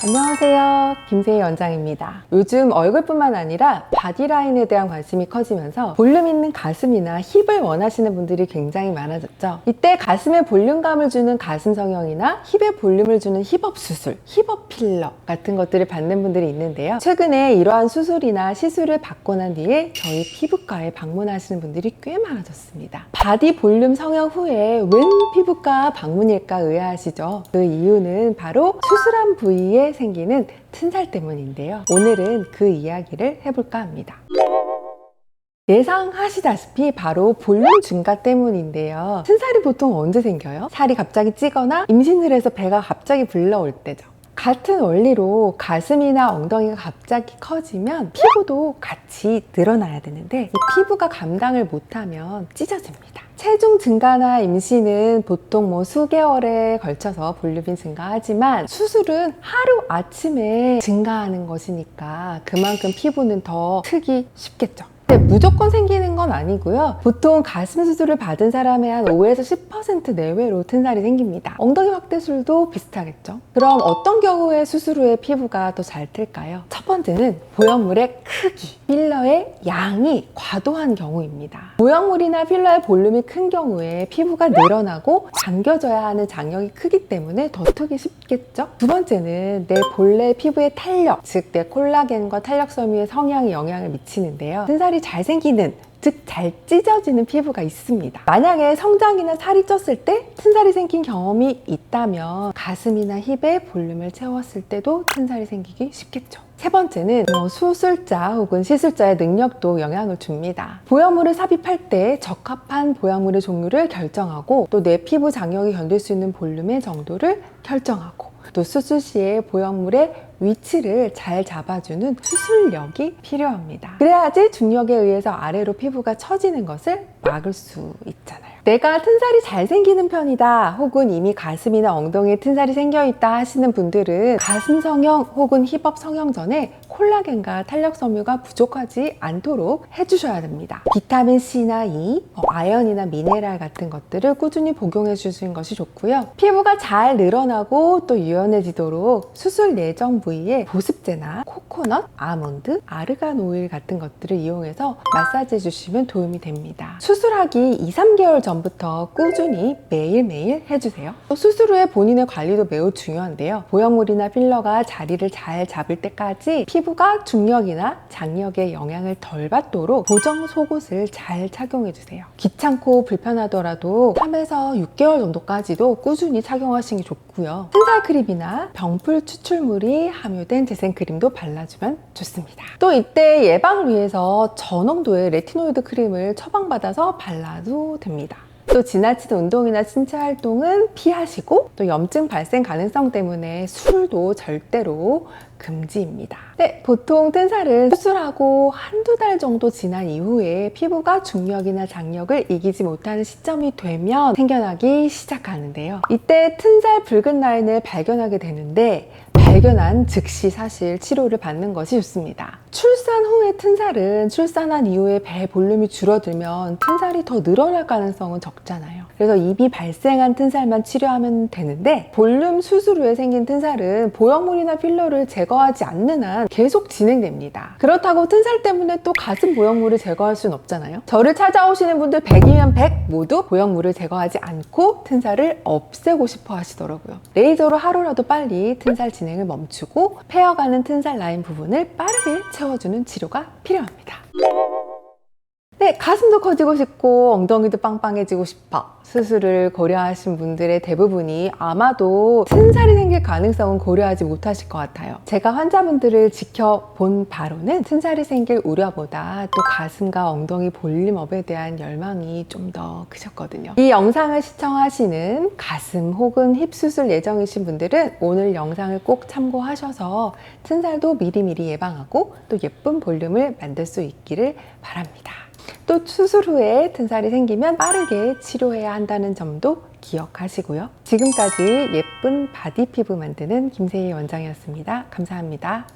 안녕하세요, 김세희 원장입니다. 요즘 얼굴뿐만 아니라 바디라인에 대한 관심이 커지면서 볼륨 있는 가슴이나 힙을 원하시는 분들이 굉장히 많아졌죠. 이때 가슴에 볼륨감을 주는 가슴 성형이나 힙에 볼륨을 주는 힙업 수술, 힙업 필러 같은 것들을 받는 분들이 있는데요. 최근에 이러한 수술이나 시술을 받고 난 뒤에 저희 피부과에 방문하시는 분들이 꽤 많아졌습니다. 바디 볼륨 성형 후에 웬 피부과 방문일까 의아하시죠? 그 이유는 바로 수술한 부위에 생기는 튼살 때문인데요. 오늘은 그 이야기를 해볼까 합니다. 예상하시다시피 바로 볼륨 증가 때문인데요. 튼살이 보통 언제 생겨요? 살이 갑자기 찌거나 임신을 해서 배가 갑자기 불러올 때죠. 같은 원리로 가슴이나 엉덩이가 갑자기 커지면 피부도 같이 늘어나야 되는데 이 피부가 감당을 못하면 찢어집니다. 체중 증가나 임신은 보통 수개월에 걸쳐서 볼륨이 증가하지만 수술은 하루 아침에 증가하는 것이니까 그만큼 피부는 더 크기 쉽겠죠. 무조건 생기는 건 아니고요. 보통 가슴 수술을 받은 사람의 한 5에서 10% 내외로 튼살이 생깁니다. 엉덩이 확대술도 비슷하겠죠. 그럼 어떤 경우에 수술 후에 피부가 더 잘 틀까요? 첫 번째는 보형물의 크기, 필러의 양이 과도한 경우입니다. 보형물이나 필러의 볼륨이 큰 경우에 피부가 늘어나고 당겨져야 하는 장력이 크기 때문에 더 트기 쉽겠죠. 두 번째는 내 본래 피부의 탄력, 즉 내 콜라겐과 탄력 섬유의 성향이 영향을 미치는데요. 튼살이 잘 생기는, 즉 잘 찢어지는 피부가 있습니다. 만약에 성장이나 살이 쪘을 때 튼살이 생긴 경험이 있다면 가슴이나 힙에 볼륨을 채웠을 때도 튼살이 생기기 쉽겠죠. 세 번째는 수술자 혹은 시술자의 능력도 영향을 줍니다. 보형물을 삽입할 때 적합한 보형물의 종류를 결정하고 또 내 피부 장력이 견딜 수 있는 볼륨의 정도를 결정하고 또 수술 시에 보형물의 위치를 잘 잡아주는 수술력이 필요합니다. 그래야지 중력에 의해서 아래로 피부가 처지는 것을 막을 수 있잖아요. 내가 튼살이 잘 생기는 편이다 혹은 이미 가슴이나 엉덩이에 튼살이 생겨있다 하시는 분들은 가슴 성형 혹은 힙업 성형 전에 콜라겐과 탄력 섬유가 부족하지 않도록 해주셔야 됩니다. 비타민 C나 E, 아연이나 미네랄 같은 것들을 꾸준히 복용해 주시는 것이 좋고요. 피부가 잘 늘어나고 또 유연해지도록 수술 예정 부위에 보습제나 코코넛, 아몬드, 아르간 오일 같은 것들을 이용해서 마사지 해주시면 도움이 됩니다. 수술하기 2-3개월 전부터 꾸준히 매일매일 해주세요. 또 수술 후에 본인의 관리도 매우 중요한데요. 보형물이나 필러가 자리를 잘 잡을 때까지 피부가 중력이나 장력의 영향을 덜 받도록 고정 속옷을 잘 착용해주세요. 귀찮고 불편하더라도 3에서 6개월 정도까지도 꾸준히 착용하시는 게 좋고요. 튼살 크림이나 병풀 추출물이 함유된 재생크림도 발라주면 좋습니다. 또 이때 예방을 위해서 저농도의 레티노이드 크림을 처방받아서 발라도 됩니다. 또 지나치는 운동이나 신체 활동은 피하시고 또 염증 발생 가능성 때문에 술도 절대로 금지입니다. 네, 보통 튼살은 수술하고 한두 달 정도 지난 이후에 피부가 중력이나 장력을 이기지 못하는 시점이 되면 생겨나기 시작하는데요. 이때 튼살 붉은 라인을 발견하게 되는데 발견한 즉시 사실 치료를 받는 것이 좋습니다. 출산 후의 튼살은 출산한 이후에 배 볼륨이 줄어들면 튼살이 더 늘어날 가능성은 적잖아요. 그래서 이미 발생한 튼살만 치료하면 되는데 볼륨 수술 후에 생긴 튼살은 보형물이나 필러를 제거하지 않는 한 계속 진행됩니다. 그렇다고 튼살 때문에 또 가슴 보형물을 제거할 수는 없잖아요. 저를 찾아오시는 분들 100이면 100 모두 보형물을 제거하지 않고 튼살을 없애고 싶어 하시더라고요. 레이저로 하루라도 빨리 튼살 진행을 멈추고 패여가는 튼살 라인 부분을 빠르게 채워주는 치료가 필요합니다. 네, 가슴도 커지고 싶고 엉덩이도 빵빵해지고 싶어 수술을 고려하신 분들의 대부분이 아마도 튼살이 생길 가능성은 고려하지 못하실 것 같아요. 제가 환자분들을 지켜본 바로는 튼살이 생길 우려보다 또 가슴과 엉덩이 볼륨업에 대한 열망이 좀 더 크셨거든요. 이 영상을 시청하시는 가슴 혹은 힙 수술 예정이신 분들은 오늘 영상을 꼭 참고하셔서 튼살도 미리미리 예방하고 또 예쁜 볼륨을 만들 수 있기를 바랍니다. 또 수술 후에 튼살이 생기면 빠르게 치료해야 한다는 점도 기억하시고요. 지금까지 예쁜 바디 피부 만드는 김세희 원장이었습니다. 감사합니다.